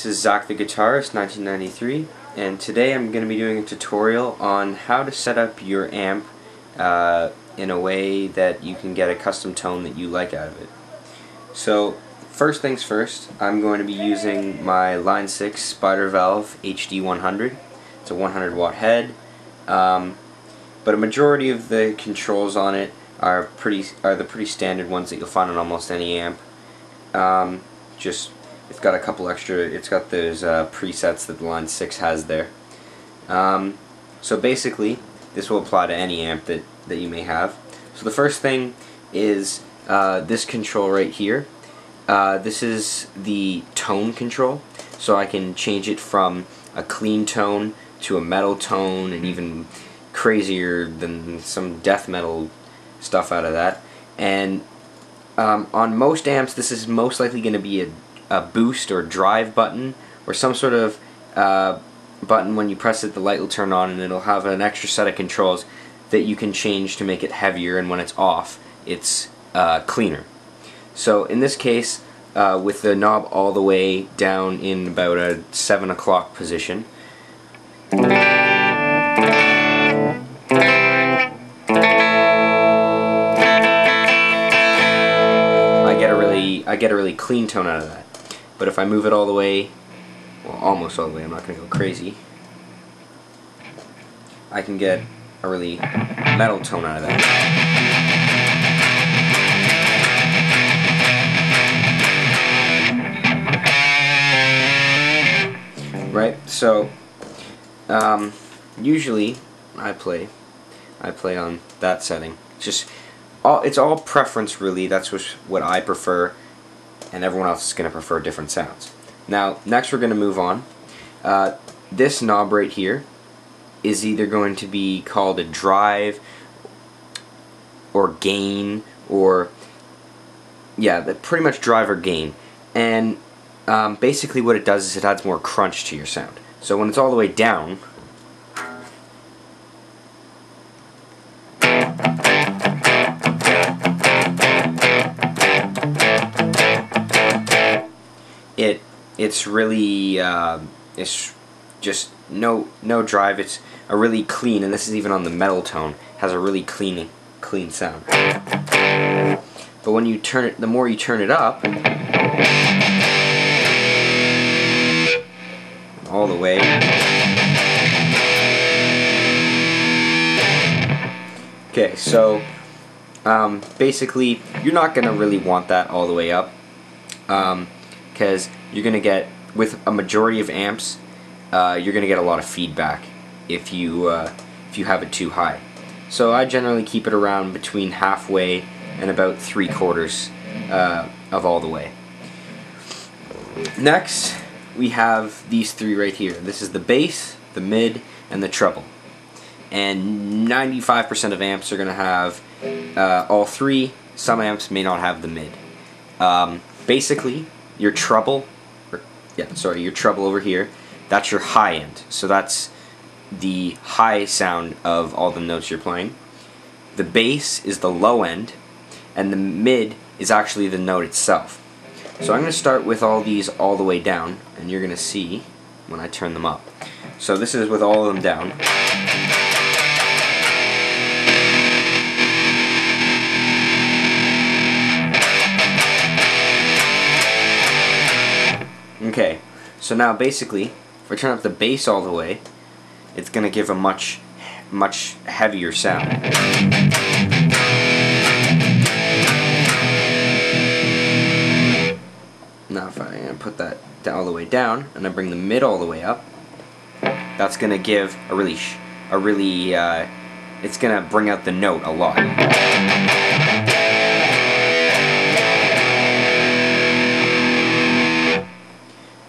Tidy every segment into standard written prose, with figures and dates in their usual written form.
this is Zach the Guitarist 1993, and today I'm going to be doing a tutorial on how to set up your amp in a way that you can get a custom tone that you like out of it. So first things first, I'm going to be using my Line 6 Spider Valve HD 100. It's a 100 watt head, but a majority of the controls on it are the pretty standard ones that you'll find on almost any amp. It's got a couple extra, it's got those presets that the Line 6 has there. So basically, this will apply to any amp that you may have. So the first thing is this control right here. This is the tone control, so I can change it from a clean tone to a metal tone, and even crazier than some death metal stuff out of that. And on most amps, this is most likely going to be a boost or drive button, or some sort of button. When you press it, the light will turn on and it'll have an extra set of controls that you can change to make it heavier, and when it's off, it's cleaner. So in this case, with the knob all the way down in about a 7 o'clock position, I get a really clean tone out of that. But if I move it all the way, well, almost all the way, I'm not going to go crazy, I can get a really metal tone out of that. Right? So usually I play on that setting. It's all preference, really. That's what I prefer, and everyone else is going to prefer different sounds. Now, next we're going to move on. This knob right here is either going to be called a drive or gain, or pretty much drive or gain. And basically what it does is it adds more crunch to your sound. So when it's all the way down, it's really it's just no drive. It's a really clean, and this is even on the metal tone, has a really clean sound. But when you turn it, the more you turn it up all the way, okay, so basically you're not gonna really want that all the way up, because you're gonna get, with a majority of amps, you're gonna get a lot of feedback if you have it too high. So I generally keep it around between halfway and about 3/4 of all the way. Next, we have these three right here. This is the bass, the mid, and the treble. And 95% of amps are gonna have all three. Some amps may not have the mid. Basically, your treble, your treble over here, that's your high end. So that's the high sound of all the notes you're playing. The bass is the low end, and the mid is actually the note itself. So I'm going to start with all these all the way down, and you're going to see when I turn them up. So this is with all of them down. Okay, so now basically, if I turn up the bass all the way, it's going to give a much heavier sound. Now if I put that all the way down, and I bring the mid all the way up, that's going to give it's going to bring out the note a lot.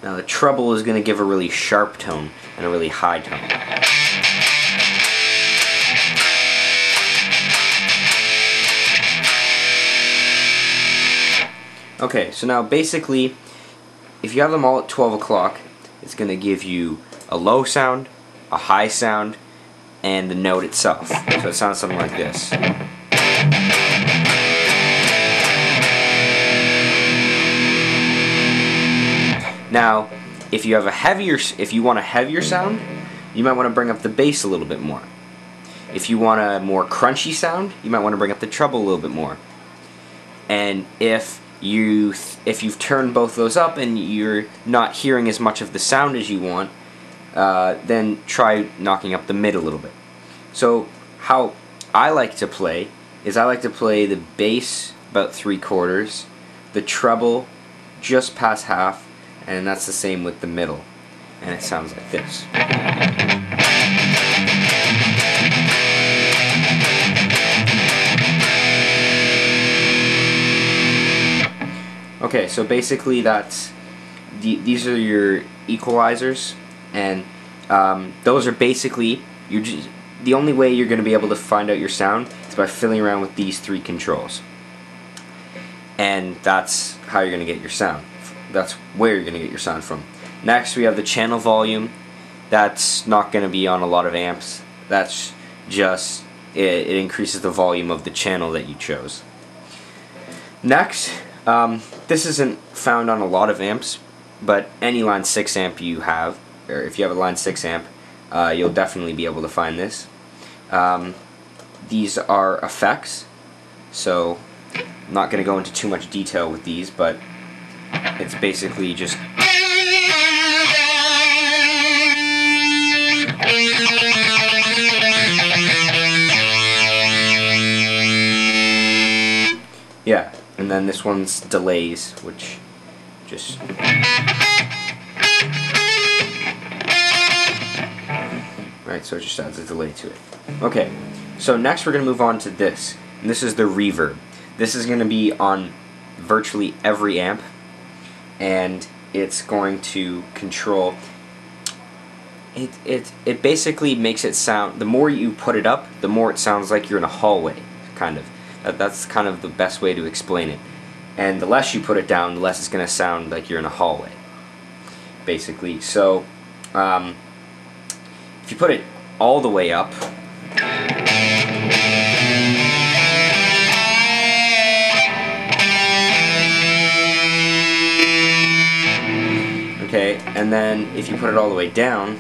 Now the treble is going to give a really sharp tone and a really high tone. Okay, so now basically, if you have them all at 12 o'clock, it's going to give you a low sound, a high sound, and the note itself. So it sounds something like this. Now, if you want a heavier sound, you might want to bring up the bass a little bit more. If you want a more crunchy sound, you might want to bring up the treble a little bit more. And if you've turned both those up and you're not hearing as much of the sound as you want, then try knocking up the mid a little bit. So how I like to play is I like to play the bass about 3/4, the treble just past half, and that's the same with the middle. And it sounds like this. Okay, so basically these are your equalizers, and those are basically the only way you're going to be able to find out your sound is by fiddling around with these 3 controls. And that's how you're going to get your sound. That's where you're going to get your sound from. Next, we have the channel volume. That's not going to be on a lot of amps. That's just, it increases the volume of the channel that you chose. Next, this isn't found on a lot of amps, but any Line 6 amp you have, or if you have a Line 6 amp, you'll definitely be able to find this. These are effects, so I'm not going to go into too much detail with these, but it's basically just yeah, and then this one's delays, which just right, so it just adds a delay to it. Okay, so next we're going to move on to this, and this is the reverb. This is going to be on virtually every amp, and it's going to control it basically makes it sound, the more you put it up, the more it sounds like you're in a hallway, kind of. That's kind of the best way to explain it. And the less you put it down, the less it's going to sound like you're in a hallway, basically. So if you put it all the way up, okay, and then if you put it all the way down,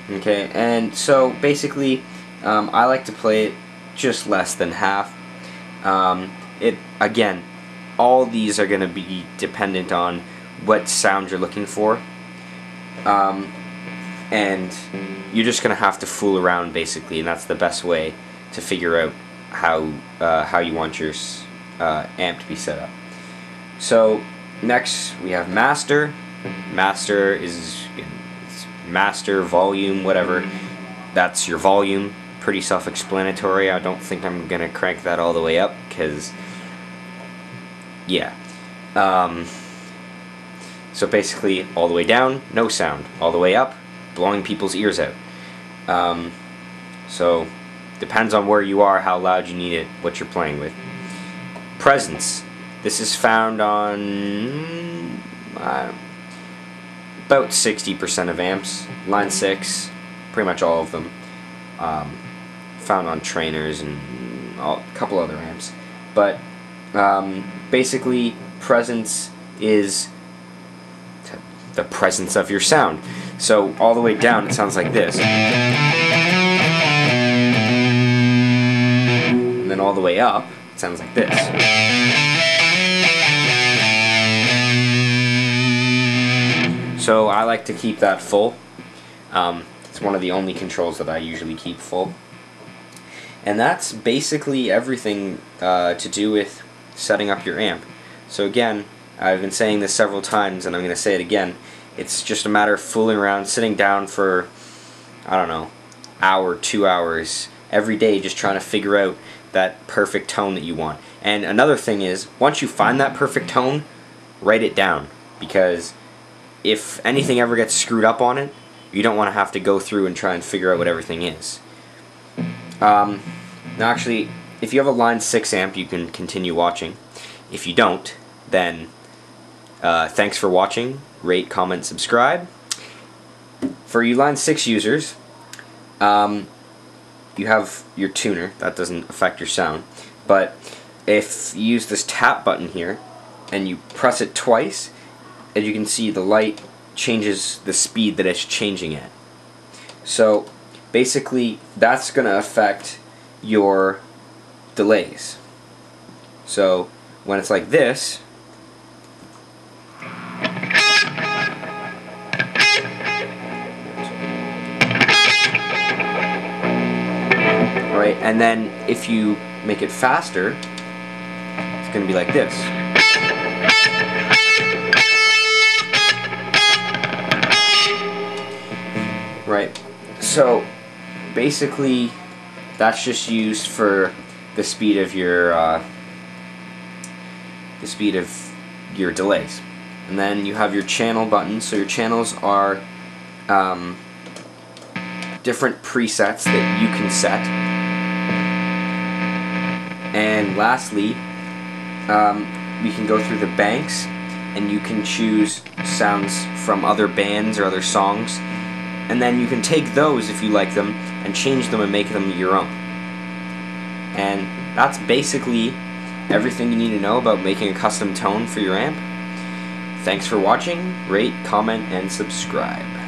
okay, and so basically I like to play it just less than half. Again, all these are going to be dependent on what sound you're looking for, and you're just going to have to fool around basically, and that's the best way to figure out how you want your amp to be set up. So next we have master. Master is master, volume, whatever. That's your volume. Pretty self-explanatory. I don't think I'm gonna crank that all the way up because yeah. So basically all the way down, no sound. All the way up, blowing people's ears out. So depends on where you are, how loud you need it, what you're playing with. Presence. This is found on about 60% of amps. Line 6, pretty much all of them. Found on trainers and a couple other amps. But basically, presence is the presence of your sound. So all the way down, it sounds like this. And then all the way up, it sounds like this. So I like to keep that full. It's one of the only controls that I usually keep full. And that's basically everything to do with setting up your amp. So again, I've been saying this several times and I'm going to say it again. It's just a matter of fooling around, sitting down for, I don't know, hour, 2 hours every day just trying to figure out that perfect tone that you want. And another thing is, once you find that perfect tone, write it down, because if anything ever gets screwed up on it, you don't want to have to go through and try and figure out what everything is. Now actually, if you have a Line 6 amp, you can continue watching. If you don't, then thanks for watching. Rate, comment, subscribe. For you Line 6 users, you have your tuner. That doesn't affect your sound. But if you use this tap button here and you press it twice, as you can see, the light changes the speed that it's changing at. So basically that's going to affect your delays. So when it's like this, right, and then if you make it faster, it's going to be like this. Right, so basically that's just used for the speed of your delays. And then you have your channel button. So your channels are different presets that you can set. And lastly, we can go through the banks and you can choose sounds from other bands or other songs, and then you can take those if you like them and change them and make them your own. And that's basically everything you need to know about making a custom tone for your amp. Thanks for watching. Rate, comment, and subscribe.